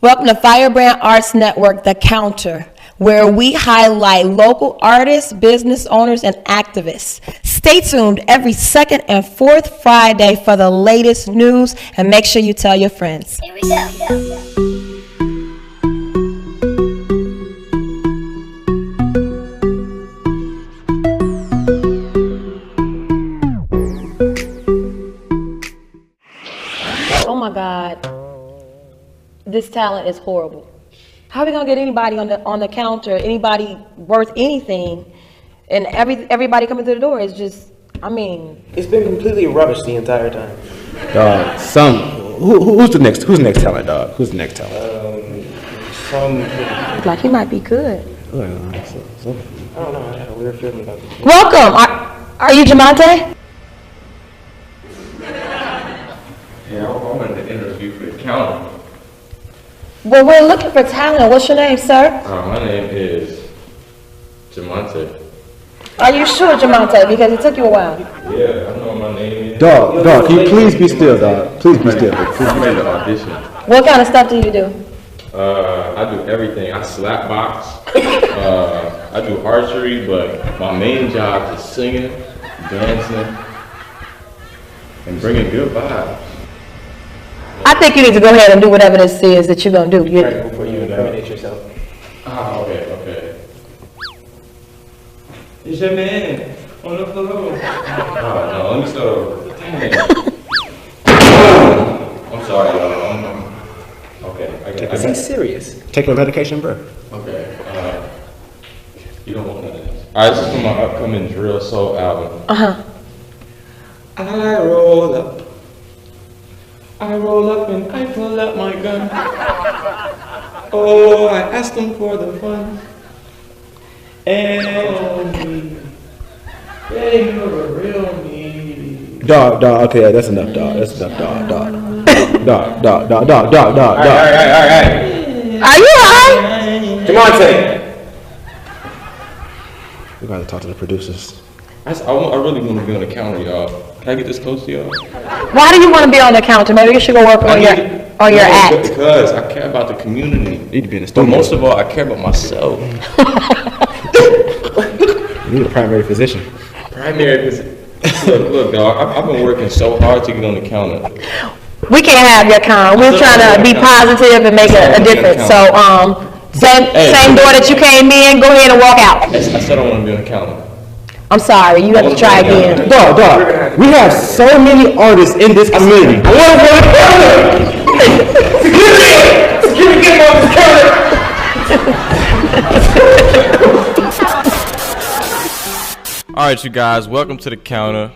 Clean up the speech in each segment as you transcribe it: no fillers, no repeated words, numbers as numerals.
Welcome to Firebrand Arts Network, The Counter, where we highlight local artists, business owners, and activists. Stay tuned every second and fourth Friday for the latest news, and make sure you tell your friends. Here we go. Oh my God, this talent is horrible. How are we gonna get anybody on the counter, anybody worth anything, and everybody coming through the door is just, I mean. It's been completely rubbish the entire time. Who's the next talent, dog? Who's the next talent? Like he might be good. I don't know, I had a weird feeling about this. Welcome, are you Jamonte? Yeah, I wanted to interview for the counter. Well, we're looking for talent. What's your name, sir? My name is Jamonte. Are you sure, Jamonte? Because it took you a while. Yeah, I know what my name is. Dog, can you please be still, dog? Please be still. I made the audition. What kind of stuff do you do? I do everything. I slap box. I do archery, but my main job is singing, dancing, and bringing good vibes. I think you need to go ahead and do whatever this is that you're going to do. Right before you incriminate yourself. Okay. It's your man on the floor. No, let me start over. I'm sorry, y'all. Okay, Is he serious? Take your medication, bro. Okay, you don't want none of this. All right, this is from my upcoming Drill Soul album. I roll up and I pull out my gun. Oh, I asked them for the fun. And they never real me. Dog, okay, that's enough, dog. That's enough, dog. Dog. All right. Are you alright? Jamonte! We gotta talk to the producers. I really want to be on the counter, y'all. Can I get this close to y'all? Why do you want to be on the counter? Maybe you should go work on your act. Because I care about the community. You need to be in the But studio. most of all, I care about myself. You need a primary physician. Look, dog. I've been working so hard to get on the counter. We can't have your kind. We're trying to be positive and make a difference. So, same door that you came in, go ahead and walk out. I said I want to be on the counter. I'm sorry, you have to try again. Dog, we have so many artists in this community. I want to go to the counter! Security, get him off this counter! All right, you guys, welcome to the counter.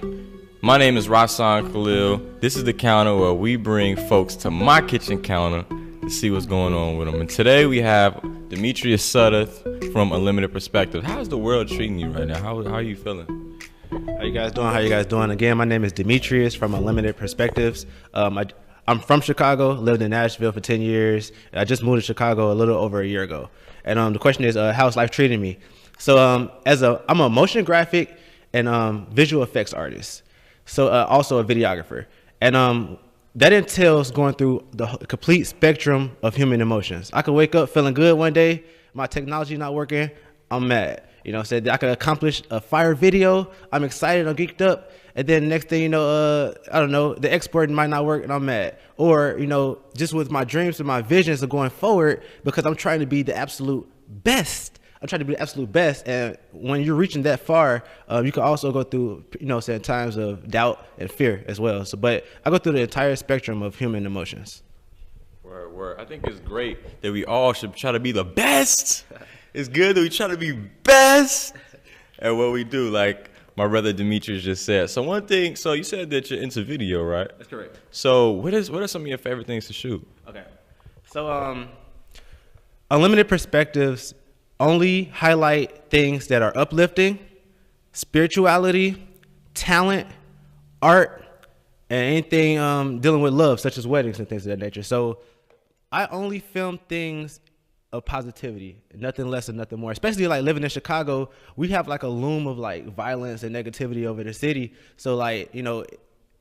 My name is Rasan Khalil. This is the counter where we bring folks to my kitchen counter to see what's going on with them. And today we have Demetrius Sudduth from Unlimited Perspective. How's the world treating you right now? How are you feeling? How you guys doing? Again, my name is Demetrius from Unlimited Perspectives. I'm from Chicago, lived in Nashville for 10 years. I just moved to Chicago a little over a year ago. And the question is, how's life treating me? So I'm a motion graphic and visual effects artist. So also a videographer. And that entails going through the complete spectrum of human emotions. I could wake up feeling good one day, my technology not working, I'm mad. You know, said I could accomplish a fire video, I'm excited, I'm geeked up, and then next thing you know, I don't know, the export might not work and I'm mad. Or, you know, just with my dreams and my visions of going forward, because I'm trying to be the absolute best. And when you're reaching that far, you can also go through, you know, certain times of doubt and fear as well. So, but I go through the entire spectrum of human emotions. Word. I think it's great that we all should try to be the best. It's good that we try to be best at what we do, like my brother Demetrius just said. So one thing, so you said that you're into video, right? That's correct. So what are some of your favorite things to shoot? Okay. So Unlimited Perspectives only highlight things that are uplifting, spirituality, talent, art, and anything dealing with love, such as weddings and things of that nature. So I only film things of positivity, nothing less and nothing more. Especially like living in Chicago, we have like a loom of like violence and negativity over the city. So like, you know,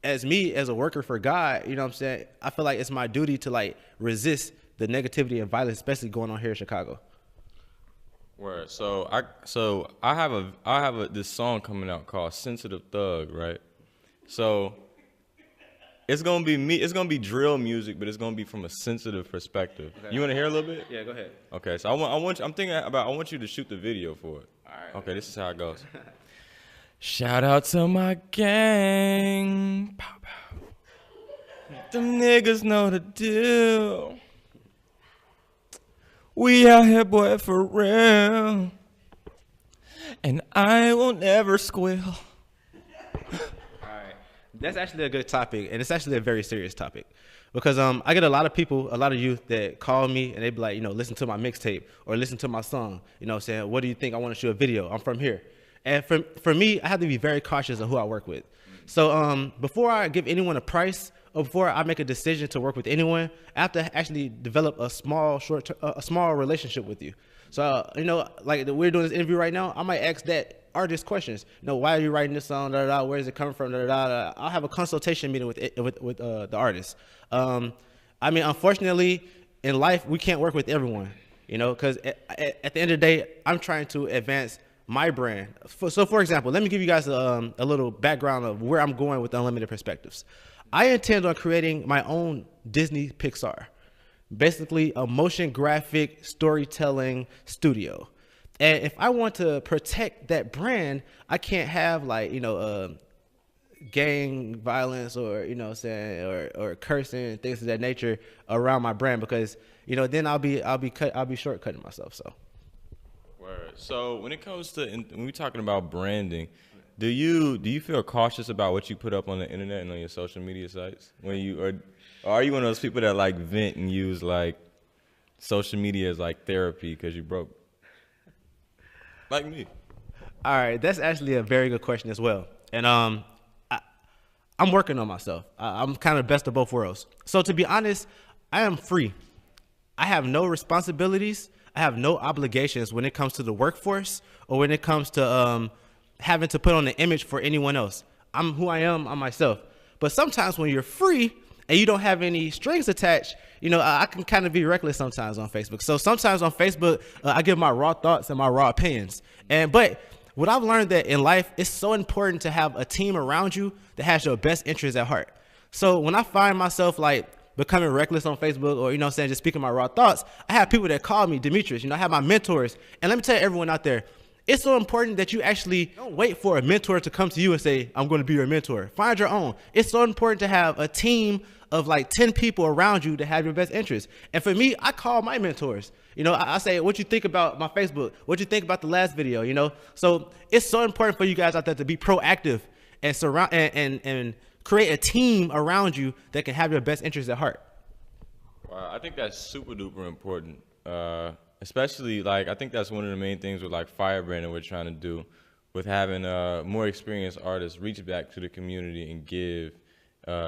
as me as a worker for God, you know what I'm saying, I feel like it's my duty to like resist the negativity and violence, especially going on here in Chicago. Word. So I have this song coming out called Sensitive Thug, right? So it's gonna be me. It's gonna be drill music, but it's gonna be from a sensitive perspective. Okay. You want to hear a little bit? Yeah, go ahead. Okay. So I want you to shoot the video for it. All right. Okay. This is how it goes. Shout out to my gang. Pow, pow. Them niggas know the deal. We out here, boy, for real. And I will never squeal. That's actually a good topic, and it's actually a very serious topic, because I get a lot of people, a lot of youth that call me and they be like, you know, listen to my mixtape or listen to my song, you know, saying, what do you think? I want to shoot a video. I'm from here. And for me, I have to be very cautious of who I work with. So before I give anyone a price or before I make a decision to work with anyone, I have to actually develop a small relationship with you. So, you know, like we're doing this interview right now, I might ask that artist questions. You know, why are you writing this song? Da, da, da, where is it coming from? Da, da, da, da. I'll have a consultation meeting with the artist. I mean, unfortunately, in life, we can't work with everyone, you know, because at the end of the day, I'm trying to advance my brand. So, for example, let me give you guys a little background of where I'm going with Unlimited Perspectives. I intend on creating my own Disney Pixar, basically a motion graphic storytelling studio. And if I want to protect that brand, I can't have, like, you know, gang violence or, you know what I'm saying, or cursing and things of that nature around my brand, because, you know, then I'll be shortcutting myself. So. Word. So when it comes to, when we're talking about branding, do you feel cautious about what you put up on the internet and on your social media sites? When you or are you one of those people that like vent and use like social media as like therapy because you broke? Like me. All right, that's actually a very good question as well. And I'm working on myself. I'm kind of best of both worlds. So to be honest, I am free. I have no responsibilities. I have no obligations when it comes to the workforce or when it comes to having to put on an image for anyone else. I'm who I am. I'm myself. But sometimes when you're free and you don't have any strings attached, you know, I can kind of be reckless sometimes on Facebook. So sometimes on Facebook, I give my raw thoughts and my raw opinions. But what I've learned that in life, it's so important to have a team around you that has your best interests at heart. So when I find myself like becoming reckless on Facebook or, you know what I'm saying, just speaking my raw thoughts, I have people that call me Demetrius, you know, I have my mentors. And let me tell everyone out there, it's so important that you actually don't wait for a mentor to come to you and say, I'm going to be your mentor. Find your own. It's so important to have a team of like 10 people around you that have your best interests. And for me, I call my mentors. You know, I say, what you think about my Facebook? What you think about the last video, you know? So it's so important for you guys out there to be proactive and surround and create a team around you that can have your best interests at heart. I think that's super duper important. Especially, like, I think that's one of the main things with, like, Firebrand that we're trying to do with having more experienced artists reach back to the community and give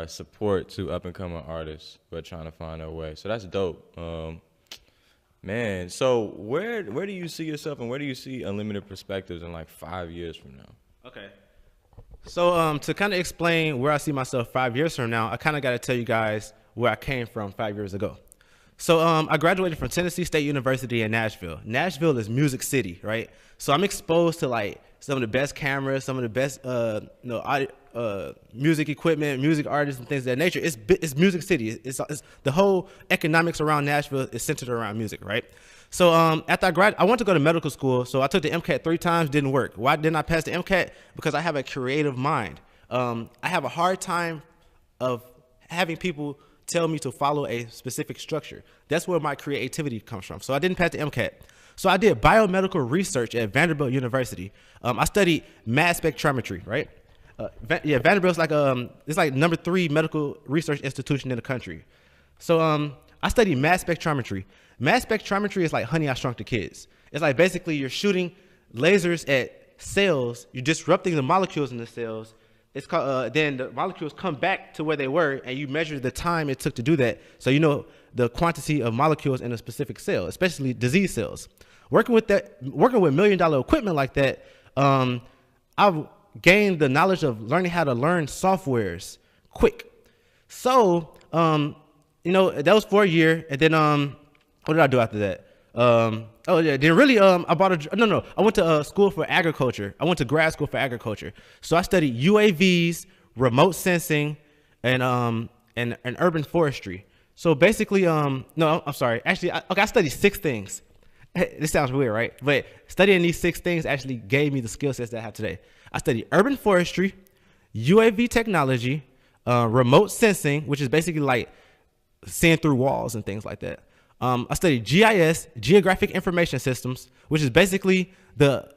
support to up-and-coming artists but trying to find their way. So that's dope. Man, so where do you see yourself and where do you see Unlimited Perspectives in, like, 5 years from now? Okay. So to kind of explain where I see myself 5 years from now, I kind of got to tell you guys where I came from 5 years ago. So I graduated from Tennessee State University in Nashville. Nashville is Music City, right? So I'm exposed to like some of the best cameras, some of the best music equipment, music artists, and things of that nature. It's Music City. It's the whole economics around Nashville is centered around music, right? So after I went to go to medical school. So I took the MCAT 3 times, didn't work. Why didn't I pass the MCAT? Because I have a creative mind. I have a hard time of having people tell me to follow a specific structure. That's where my creativity comes from. So I didn't pass the MCAT. So I did biomedical research at Vanderbilt University. I studied mass spectrometry, right? Vanderbilt's like it's like #3 medical research institution in the country. So I studied mass spectrometry. Mass spectrometry is like Honey, I Shrunk the Kids. It's like basically you're shooting lasers at cells, you're disrupting the molecules in the cells. It's called, then the molecules come back to where they were, and you measure the time it took to do that, so you know the quantity of molecules in a specific cell, especially disease cells. Working with $1 million equipment like that, I've gained the knowledge of learning how to learn softwares quick. So, you know, that was for a year, and then what did I do after that? Oh yeah, then really, I bought a, no, I went to school for agriculture. I went to grad school for agriculture. So I studied UAVs, remote sensing, and urban forestry. So basically, no, I'm sorry. Actually, I studied 6 things. This sounds weird, right? But studying these 6 things actually gave me the skill sets that I have today. I studied urban forestry, UAV technology, remote sensing, which is basically like seeing through walls and things like that. I studied GIS, geographic information systems, which is basically the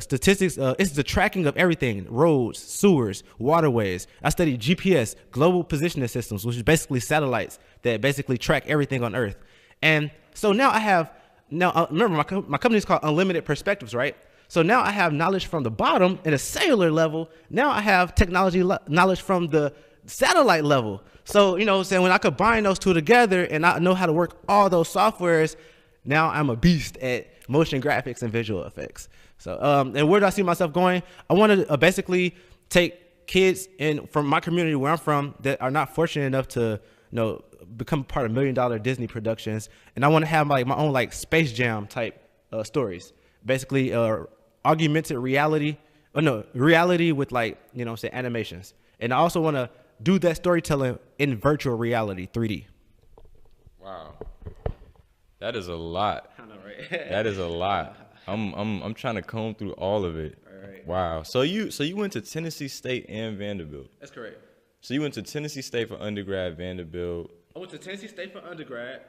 statistics. It's the tracking of everything: roads, sewers, waterways. I studied GPS, global positioning systems, which is basically satellites that basically track everything on Earth. And so now I have remember my company is called Unlimited Perspectives, right? So now I have knowledge from the bottom at a cellular level. Now I have technology knowledge from the satellite level. So, you know what I'm saying, when I combine those two together and I know how to work all those softwares, now I'm a beast at motion graphics and visual effects. So, and where do I see myself going? I want to basically take kids from my community where I'm from that are not fortunate enough to, you know, become part of $1 million Disney productions. And I want to have like my own like Space Jam type stories. Basically, augmented reality, reality with like, you know what I'm saying, animations. And I also want to do that storytelling in virtual reality, 3D. Wow, that is a lot. I know, right? That is a lot. I'm trying to comb through all of it. All right. Wow. So you went to Tennessee State and Vanderbilt. That's correct. So you went to Tennessee State for undergrad, Vanderbilt. I went to Tennessee State for undergrad.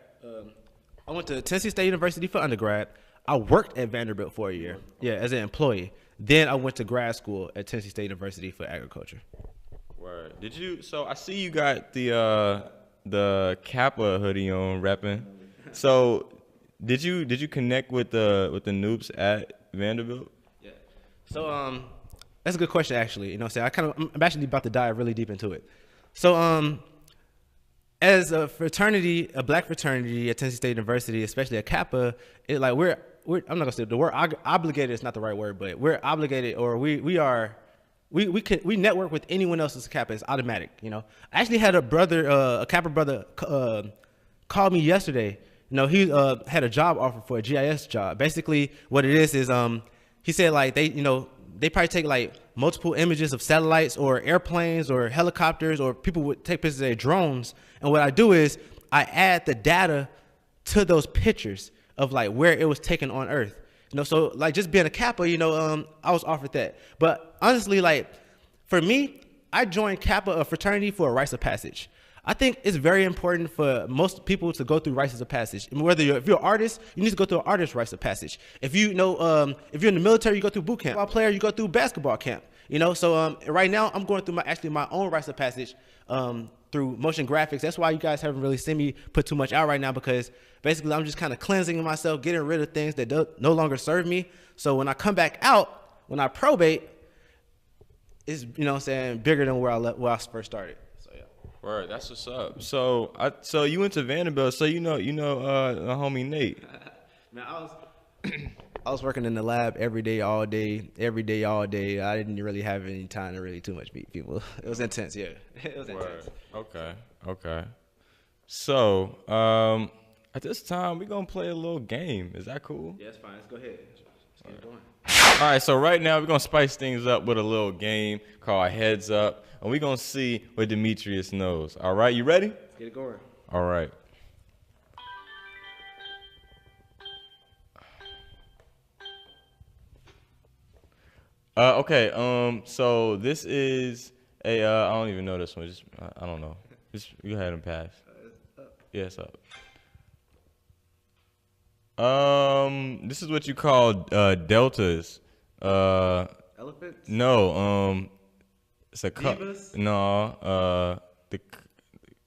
I went to Tennessee State University for undergrad. I worked at Vanderbilt for a year, as an employee. Then I went to grad school at Tennessee State University for agriculture. Word. Did you? So I see you got the Kappa hoodie on, repping. So did you connect with the noobs at Vanderbilt? Yeah. So that's a good question actually. You know what I'm saying? I'm actually about to dive really deep into it. So as a fraternity, a black fraternity at Tennessee State University, especially at Kappa, it like we're I'm not gonna say the word obligated is not the right word, but we're obligated, or we network with anyone else's Kappa. It's automatic, you know. I actually had a Kappa brother called me yesterday. You know, he had a job offer for a GIS job. Basically, what it is he said like they probably take like multiple images of satellites or airplanes or helicopters, or people would take pictures of their drones. And what I do is I add the data to those pictures of like where it was taken on Earth. You know, so like just being a Kappa, you know, I was offered that. But honestly, like for me, I joined Kappa, a fraternity, for a rites of passage. I think it's very important for most people to go through rites of passage. And if you're an artist, you need to go through an artist rites of passage. If if you're in the military, you go through boot camp. If you're a player, you go through basketball camp. You know, so right now I'm going through my own rites of passage through motion graphics. That's why you guys haven't really seen me put too much out right now, because basically I'm just kind of cleansing myself, getting rid of things that no longer serve me. So when I come back out, when I probate, it's, you know what I'm saying, bigger than where I first started. So yeah. Word, that's what's up. So you went to Vanderbilt, so you know the homie Nate. Man, I was working in the lab every day, all day. I didn't really have any time to really too much meet people. It was intense, yeah. It was intense. Okay. So at this time, we're gonna play a little game. Is that cool? Yeah, it's fine. Let's go ahead. Let's get it going. All right, so right now we're gonna spice things up with a little game called Heads Up, and we're gonna see what Demetrius knows. All right, you ready? Let's get it going. All right. Okay. So this is a I don't even know this one. I don't know. Just go ahead and pass. Yeah, it's up. This is what you call deltas. Elephants? No. It's a Divas? No.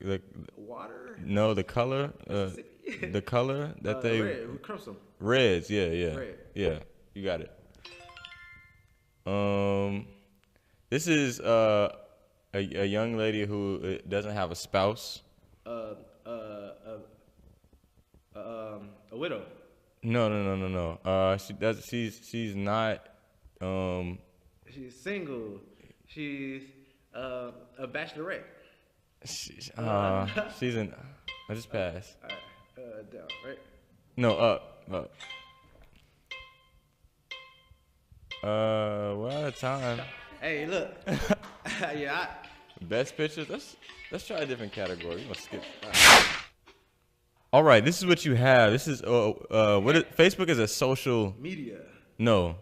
The Water? no, the color. The color that they Red. Crimson. Reds. Yeah. Red. Yeah. You got it. This is a young lady who doesn't have a spouse. A widow. No. She does. She's not. She's single. She's a bachelorette. She's an. I just passed. Down, right? No, up. We're out of time. Hey, look. Yeah. Best pictures. Let's try a different category. We're gonna skip. All right, this is what you have. This is Facebook is a social Media. No.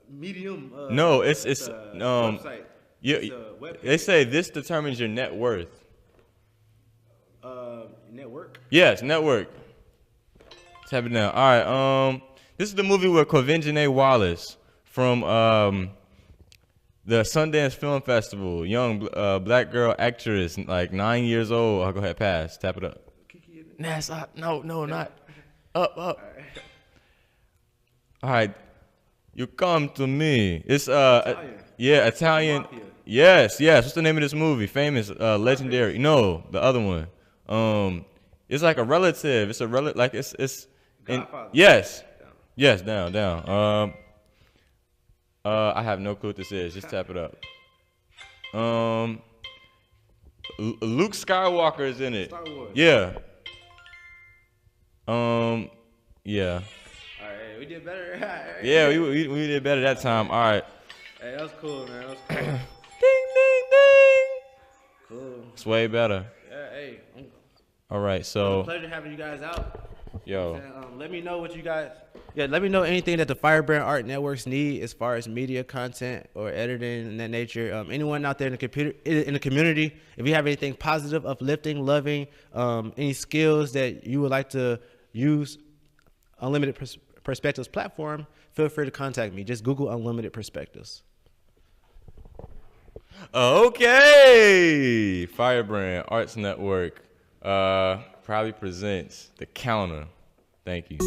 Medium. No, it's website. Yeah, It's a web they say this determines your net worth. Network. Yes, network. Tap it down. All right. This is the movie with Quvenzhané Wallace from the Sundance Film Festival. Young black girl actress, like 9 years old. I'll go ahead, pass. Tap it up. Nah, it's up. No, not up. All right. You come to me. It's Italian. yeah, Italian. Mafia. Yes. What's the name of this movie? Famous, legendary. No, the other one. It's like a relative. It's a relative. Like it's. Godfather. Yes. Yes. Down. I have no clue what this is. Just tap it up. Luke Skywalker is in it. Star Wars. Yeah. Yeah. All right, we did better. Yeah, we did better that time. All right. Hey, that was cool, man. That was cool. Ding. Cool. It's way better. Yeah, hey. All right, so Pleasure having you guys out. yo, Let me know what you guys. Yeah, let me know anything that the Firebrand Art Networks need as far as media content or editing and that nature. Anyone out there in the community, if you have anything positive, uplifting, loving, any skills that you would like to use, Unlimited Perspectives platform, feel free to contact me. Just Google Unlimited Perspectives. okay. Firebrand Arts Network proudly presents The Counter. Thank you.